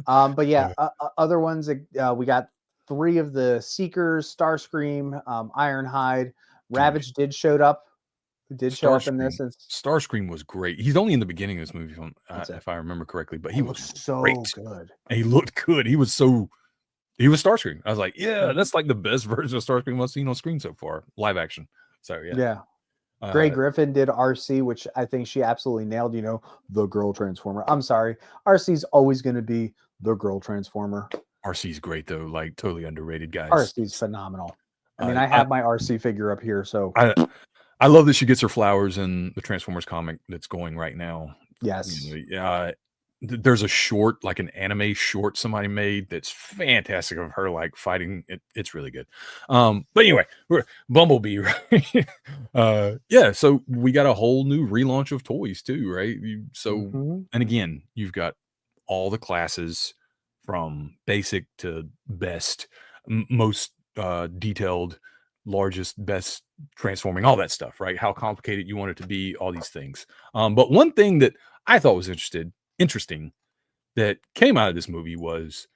But yeah, other ones. We got 3 of the Seekers, Starscream, Ironhide, Ravage did show up in this. Starscream was great. He's only in the beginning of this movie, if I remember correctly, but he was so great. good. And he looked good. He was Starscream. I was like, yeah, that's like the best version of Starscream I've seen on screen so far, live action. So yeah. Gray Griffin did RC, which I think she absolutely nailed. The girl Transformer. I'm sorry, RC's always going to be the girl Transformer. RC's great though, like totally underrated, guys. RC's phenomenal. I mean, I have my RC figure up here, so I love that she gets her flowers in the Transformers comic that's going right now. Yes. There's a short, like an anime short somebody made that's fantastic of her like fighting. It's really good. But anyway, we're Bumblebee, right? Yeah. So we got a whole new relaunch of toys too, right? And again, you've got all the classes from basic to best, most detailed, largest, best transforming, all that stuff, right? How complicated you want it to be, all these things. But one thing that I thought was interesting that came out of this movie was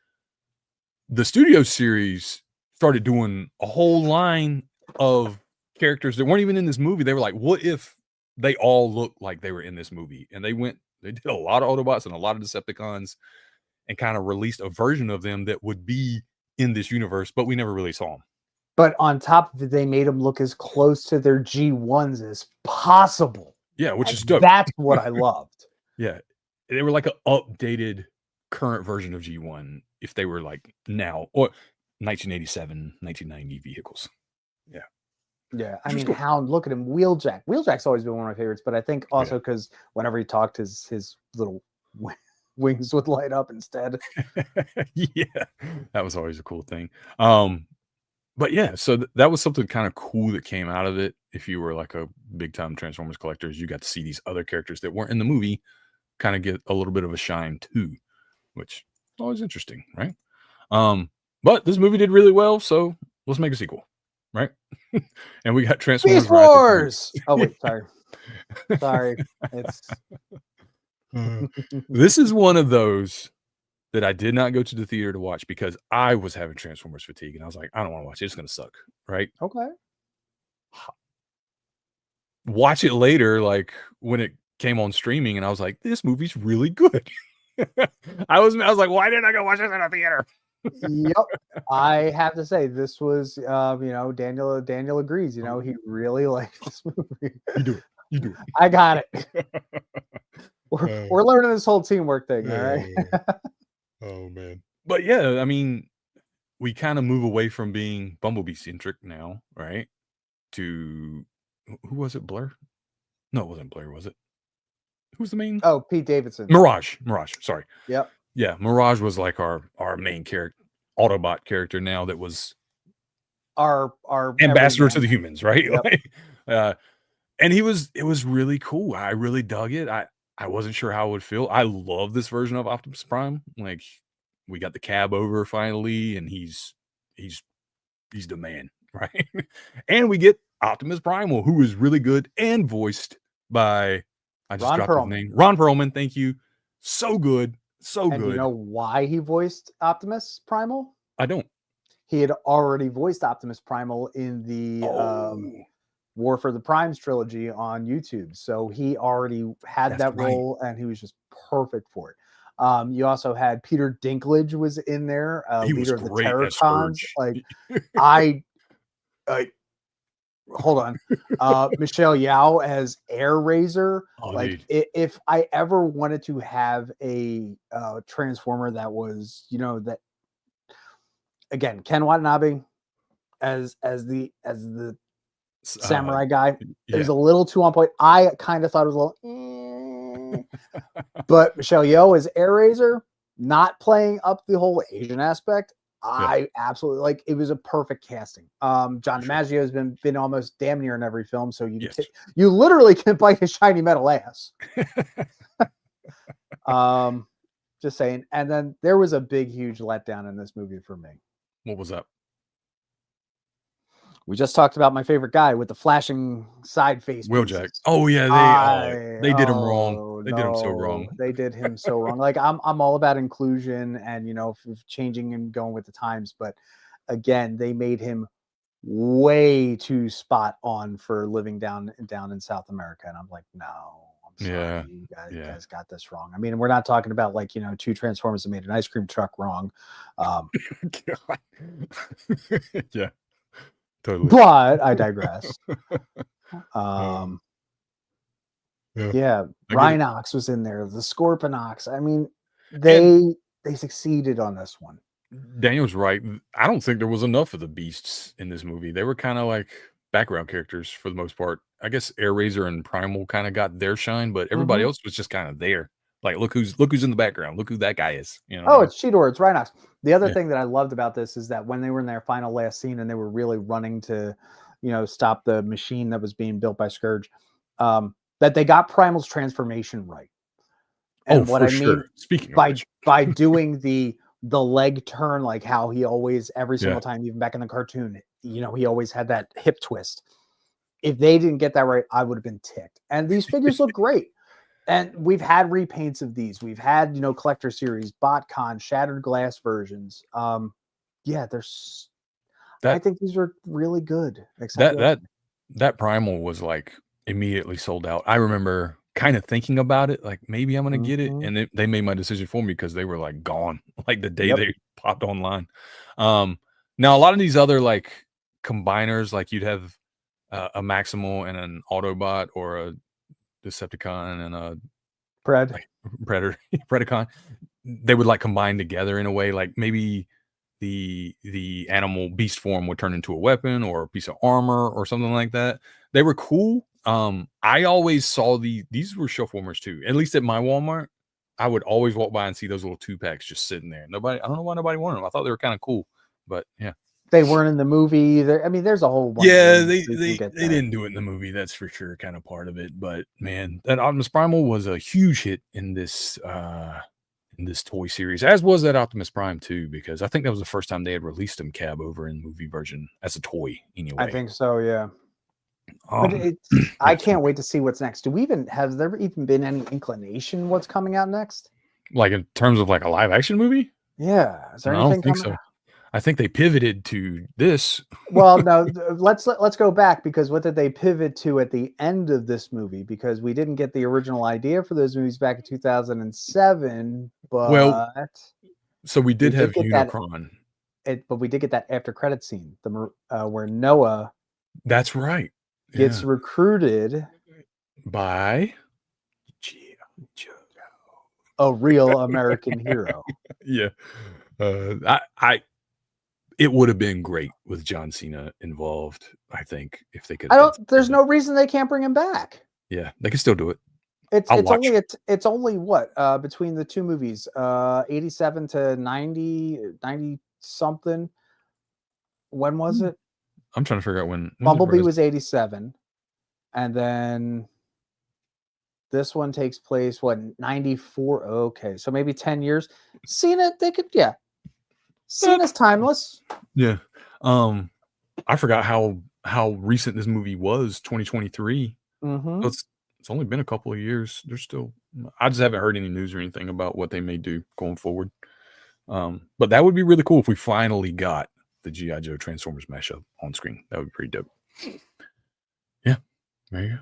the studio series started doing a whole line of characters that weren't even in this movie. They were like, what if they all looked like they were in this movie? And they did a lot of Autobots and a lot of Decepticons and kind of released a version of them that would be in this universe, but we never really saw them. But on top of it, they made them look as close to their G1s as possible. Yeah, which is dope. That's what I loved. Yeah. They were like an updated current version of G1 if they were like now or 1987, 1990 vehicles. Yeah. Yeah. I mean, cool. Hound, look at him. Wheeljack. Wheeljack's always been one of my favorites, but I think also because whenever he talked, his little wings would light up instead. Yeah. That was always a cool thing. But yeah, so that was something kind of cool that came out of it. If you were like a big time Transformers collector, you got to see these other characters that weren't in the movie kind of get a little bit of a shine too, which is always interesting, right? But this movie did really well, so let's make a sequel, right? And we got Transformers Beast Wars. Oh wait, sorry. It's this is one of those that I did not go to the theater to watch because I was having Transformers fatigue, and I was like, I don't want to watch it. It's going to suck, right? Okay. Watch it later, like when it came on streaming, and I was like, this movie's really good. I was like, why didn't I go watch this in a theater? Yep. I have to say, this was, Daniel agrees. He really liked this movie. You do it. I got it. We're learning this whole teamwork thing, all right? Oh man. But yeah, I mean, we kind of move away from being Bumblebee centric now, right? To who was it? Blur? No, it wasn't Blur, was it? Who was the main? Oh, Pete Davidson. Mirage. Sorry. Yep. Yeah, Mirage was like our main character, Autobot character now that was our ambassador to the humans, right? Yep. And it was really cool. I really dug it. I wasn't sure how it would feel. I love this version of Optimus Prime. Like, we got the cab over finally, and he's the man, right? And we get Optimus Primal, who is really good and voiced by, I just Ron dropped his Perlman. name, Ron Perlman. Thank you. So good, so And do you good. know why he voiced Optimus Primal? I don't. He had already voiced Optimus Primal in the Oh, War for the Primes trilogy on YouTube. So he already had that's that right. role, and he was just perfect for it. You also had Peter Dinklage was in there, He was leader of the great as Terrorcons. Scourge. Like, I hold on, Michelle Yao as Air Razor. Oh, Like, dude. if I ever wanted to have a Transformer that was, that again, Ken Watanabe as the samurai guy. It was Yeah. a little too on point. I kind of thought it was a little, but Michelle Yeoh as Air Razor, not playing up the whole Asian aspect. I absolutely like. It was a perfect casting. John DiMaggio has been almost damn near in every film, so you Yes. you literally can bite his shiny metal ass. Just saying. And then there was a big, huge letdown in this movie for me. What was up? We just talked about my favorite guy with the flashing side face. Wheeljack. Pieces. Oh yeah, they did him wrong. They did him so wrong. They did him so wrong. Like, I'm all about inclusion and changing and going with the times, but again, they made him way too spot on for living down in South America, and I'm like, no, I'm sorry, Yeah. you guys got this wrong. I mean, we're not talking about like two Transformers that made an ice cream truck wrong, Yeah. Totally. but I digress. Yeah, Rhinox was in there, the Scorpionox. I mean, they succeeded on this one. Daniel's right. I don't think there was enough of the beasts in this movie. They were kind of like background characters for the most part. I guess Air Razor and Primal kind of got their shine, but everybody else was just kind of there. Like, look who's in the background. Look who that guy is. Oh, it's Cheetor, it's Rhinox. The other Yeah. thing that I loved about this is that when they were in their final last scene and they were really running to, stop the machine that was being built by Scourge, that they got Primal's transformation right. And what I mean, speaking by doing the leg turn, like how he always, every single time, even back in the cartoon, he always had that hip twist. If they didn't get that right, I would have been ticked. And these figures look great. And we've had repaints of these. We've had, collector series, BotCon, shattered glass versions. Yeah, I think these are really good. That Primal was like immediately sold out. I remember kind of thinking about it, like maybe I'm gonna get it, and they made my decision for me because they were like gone, like the day they popped online. Now a lot of these other like combiners, like you'd have a Maximal and an Autobot, or a Decepticon and a Predacon. They would like combine together in a way, like maybe the animal beast form would turn into a weapon or a piece of armor or something like that. They were cool. I always saw these were show formers too. At least at my Walmart, I would always walk by and see those little 2-packs just sitting there. I don't know why nobody wanted them. I thought they were kind of cool, but yeah. They weren't in the movie either. I mean, there's a whole bunch. Yeah, they didn't do it in the movie. That's for sure, kind of part of it. But man, that Optimus Primal was a huge hit in this toy series, as was that Optimus Prime too, because I think that was the first time they had released him cab over in movie version as a toy. Anyway, I think so. Yeah. But I can't wait to see what's next. Has there even been any inclination what's coming out next? Like in terms of like a live action movie? Yeah. Is there anything coming out? I think they pivoted to this. Well, no, let's go back, because what did they pivot to at the end of this movie? Because we didn't get the original idea for those movies back in 2007, but so we did have Unicron. But we did get that after credit scene, where Noah. That's right. Gets recruited by a real American hero. Yeah. It would have been great with John Cena involved, I think, if they could. There's no reason they can't bring him back. Yeah, they can still do it. It's only what between the two movies, 87 to 90 something. When was it? I'm trying to figure out when Bumblebee was 87, and then This one takes place, what, 94? Okay, so maybe 10 years. Cena, they could, yeah. Cena's timeless. Yeah. I forgot how recent this movie was, 2023. Mm-hmm. So it's only been a couple of years. There's still, I just haven't heard any news or anything about what they may do going forward. But that would be really cool if we finally got the G.I. Joe Transformers mashup on screen. That would be pretty dope. Yeah, there you go.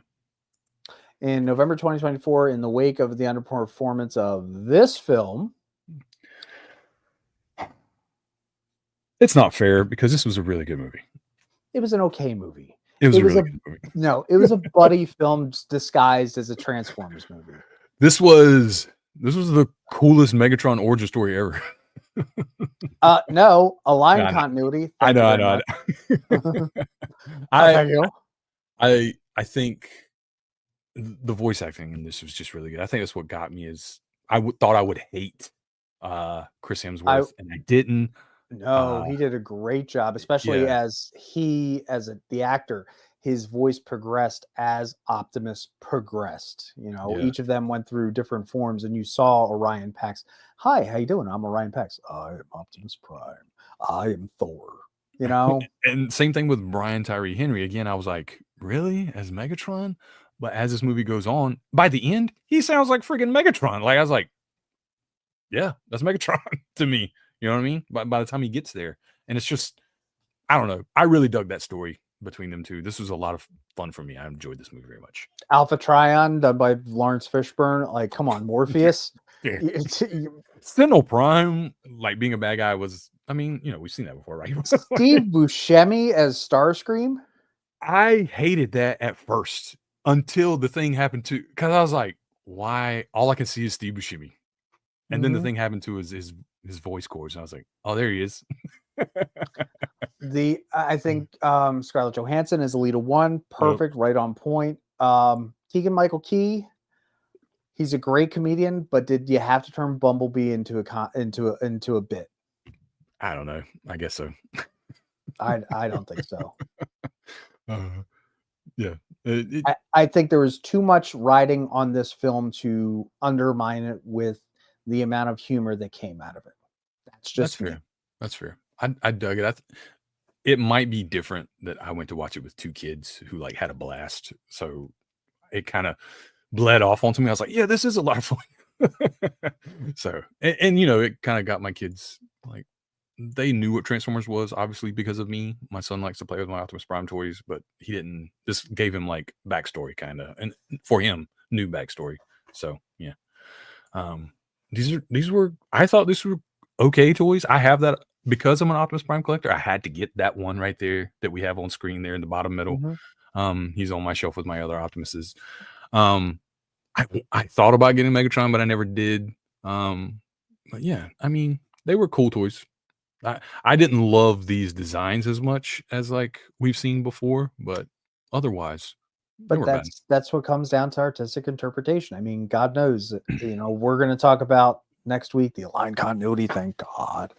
In November 2024, in the wake of the underperformance of this film. It's not fair because this was a really good movie. It was an okay movie. It was a really good movie. No, it was a buddy film disguised as a Transformers movie. This was the coolest Megatron origin story ever. No, a line continuity. I know. I think the voice acting in this was just really good. I think that's what got me is thought I would hate Chris Hemsworth, and I didn't. No, he did a great job, especially as the actor. His voice progressed as Optimus progressed. You know, each of them went through different forms, and you saw Orion Pax. Hi, how you doing? I'm Orion Pax. I am Optimus Prime. I am Thor. You know, and same thing with Brian Tyree Henry. Again, I was like, really, as Megatron? But as this movie goes on, by the end, he sounds like freaking Megatron. Like I was like, yeah, that's Megatron to me. You know what I mean? By the time he gets there, and it's just, I don't know. I really dug that story between them two. This was a lot of fun for me. I enjoyed this movie very much. Alpha Trion, done by Lawrence Fishburne. Like, come on, Morpheus. Sentinel Prime, like being a bad guy was, I mean, you know, we've seen that before, right? Steve Buscemi as Starscream. I hated that at first until the thing happened to, because I was like, why? All I can see is Steve Buscemi. And then the thing happened to his voice cords, and I was like, oh, there he is. I think Scarlett Johansson is Alita 1, perfect, right on point. Keegan-Michael Key, he's a great comedian, but did you have to turn Bumblebee into a bit? I don't know. I guess so. I don't think so. Yeah. I think there was too much riding on this film to undermine it with the amount of humor that came out of it. That's fair. That's fair. I dug it. It might be different that I went to watch it with two kids who like had a blast. So it kind of bled off onto me. I was like, yeah, this is a lot of fun. So, and you know, it kind of got my kids like, they knew what Transformers was, obviously, because of me. My son likes to play with my Optimus Prime toys, but he didn't. This gave him like backstory, kind of, and for him, new backstory. So yeah, these were. I thought these were okay toys. I have that because I'm an Optimus Prime collector. I had to get that one right there that we have on screen there in the bottom middle. He's on my shelf with my other Optimuses. I thought about getting Megatron, but I never did. But yeah, I mean, they were cool toys. I didn't love these designs as much as like we've seen before, but otherwise, but that's what comes down to artistic interpretation. I mean, God knows, you know, we're going to talk about next week the aligned continuity. Thank God.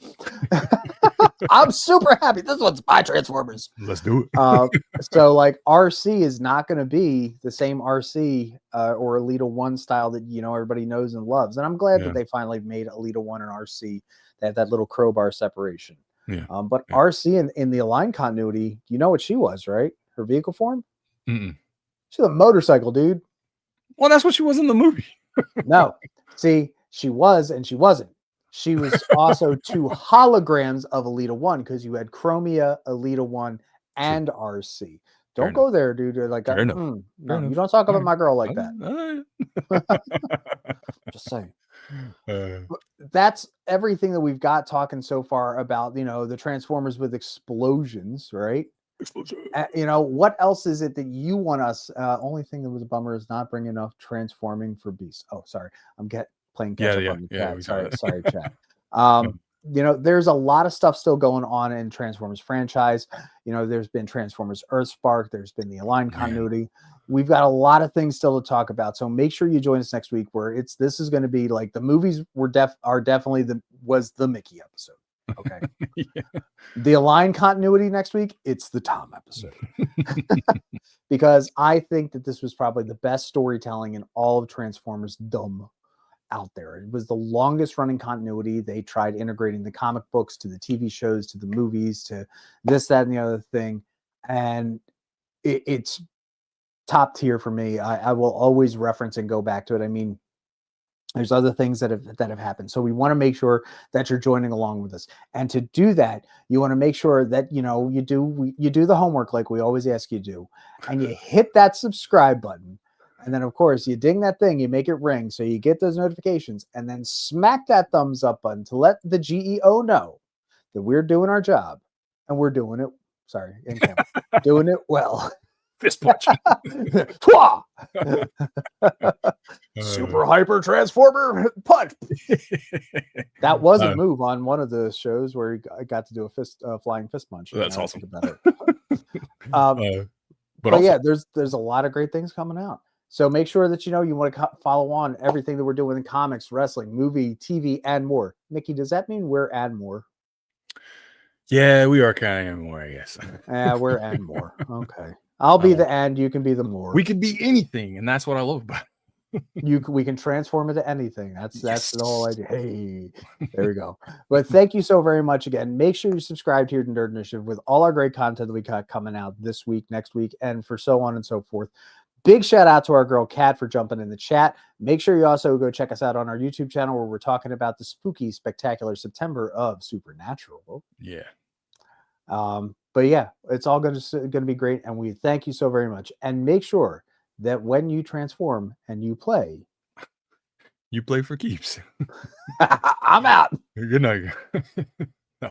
I'm super happy. This one's my Transformers. Let's do it. So like RC is not going to be the same RC or Alita 1 style that, you know, everybody knows and loves. And I'm glad that they finally made Alita 1 and RC. They had that little crowbar separation. But RC in the aligned continuity, you know what she was, right? Her vehicle form? She's a motorcycle, dude. Well, that's what she was in the movie. No. See, she was and she wasn't. She was also two holograms of Alita 1 because you had Chromia, Alita 1, and RC. Don't go there, dude. Like, no, you don't talk about my girl like that. Just saying. That's everything that we've got talking so far about, you know, the Transformers with explosions, right? You know, what else is it that you want us? Only thing that was a bummer is not bringing enough transforming for Beast. Oh, sorry, I'm playing catch up on the chat. Sorry, chat. You know, there's a lot of stuff still going on in Transformers franchise. You know, there's been Transformers Earthspark. There's been the aligned continuity. We've got a lot of things still to talk about. So make sure you join us next week where this is going to be like the movies are definitely was the Mickey episode. Okay. Yeah. The Align continuity next week, it's the Tom episode. Because I think that this was probably the best storytelling in all of Transformers dumb out there. It was the longest running continuity. They tried integrating the comic books to the TV shows, to the movies, to this, that, and the other thing. And it's top tier for me. I will always reference and go back to it. I mean, there's other things that have happened. So we want to make sure that you're joining along with us. And to do that, you want to make sure that you do the homework like we always ask you to do, and you hit that subscribe button. And then of course you ding that thing, you make it ring so you get those notifications, and then smack that thumbs up button to let the GEO know that we're doing our job and we're doing it. Sorry, in camera, doing it well. Fist punch. Super hyper transformer punch. That was a move on one of the shows where I got to do a flying fist punch. That's awesome. About it. But also, yeah, there's a lot of great things coming out. So make sure that you want to follow on everything that we're doing in comics, wrestling, movie, TV, and more. Mickey, does that mean we're and more? Yeah, we are kind of more, I guess. Yeah, we're and more. Okay. I'll be the and, you can be the more. We can be anything, and that's what I love about it. We can transform into anything. That's the whole idea. Hey, there we go. But thank you so very much again. Make sure you subscribe here to Nerd Initiative with all our great content that we got coming out this week, next week, and for so on and so forth. Big shout out to our girl Kat for jumping in the chat. Make sure you also go check us out on our YouTube channel where we're talking about the spooky, spectacular September of Supernatural. Yeah. But yeah, it's all going to be great, and we thank you so very much. And make sure that when you transform and you play for keeps. I'm out. Good night. No.